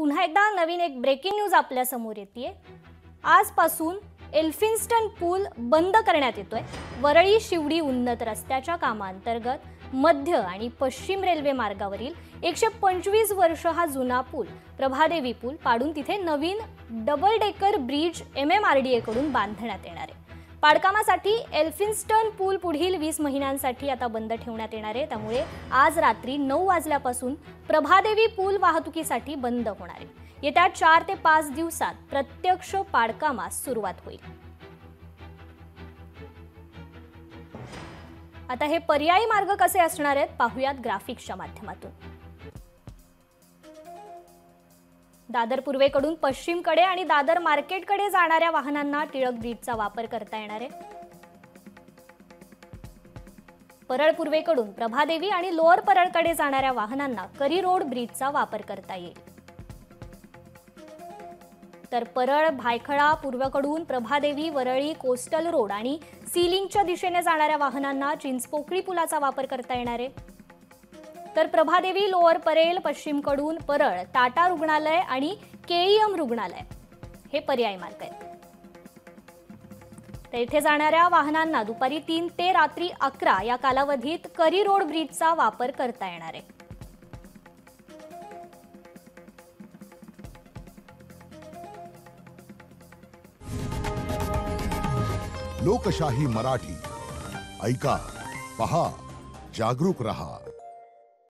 पुन्हा एकदा नवीन एक ब्रेकिंग न्यूज आपल्या समोर येते। आजपासून एल्फिन्स्टन पूल बंद करण्यात येतोय। वरळी शिवडी उन्नत रस्त्याच्या कामांतर्गत मध्य आणि पश्चिम रेल्वे मार्गावरील 125 वर्ष हा जुना पूल प्रभादेवी पूल पाडून तिथे नवीन डबल डेकर ब्रिज MMRDA कडून बांधण्यात येणार आहे। पाडकामासाठी एल्फिन्स्टन पूल पुढील 20 महिन्यांसाठी आता बंद ठेवण्यात येणार आहे। त्यामुळे आज रात्री 9 वाजल्यापासून प्रभादेवी पूल वाहतुकीसाठी बंद होणार आहे। येत्या 4 ते 5 दिवसात प्रत्यक्ष पाडकामास सुरुवात होईल। आता हे पर्यायी मार्ग कसे असणार आहेत पाहूयात ग्राफिक्सच्या माध्यमातून। दादर पूर्वेकडून पश्चिमकडे आणि दादर मार्केटकडे जाणाऱ्या वाहनांना टिळक ब्रिजचा वापर करता येणार आहे। परळ पूर्वेकडून प्रभादेवी आणि लोअर परळकडे जाणाऱ्या वाहनांना करी रोड ब्रिजचा वापर करता येईल। तर परळ भायखळा पूर्वेकडून प्रभादेवी वरळी कोस्टल रोड आणि सीलिंगच्या दिशेने जाणाऱ्या वाहनांना चिंचपोकळी पुलाचा वापर करता येणार आहे। तर प्रभादेवी लोअर परेल पश्चिमकडून परळ टाटा रुग्णालय आणि KEM रुग्णालय हे पर्यायी मार्ग आहेत। तर इथे जाणाऱ्या वाहनांना दुपारी 3 ते रात्री 11 या कालावधीत करी रोड ब्रिजचा वापर करता येणार आहे। लोकशाही मराठी ऐका, पहा, जागरूक रहा।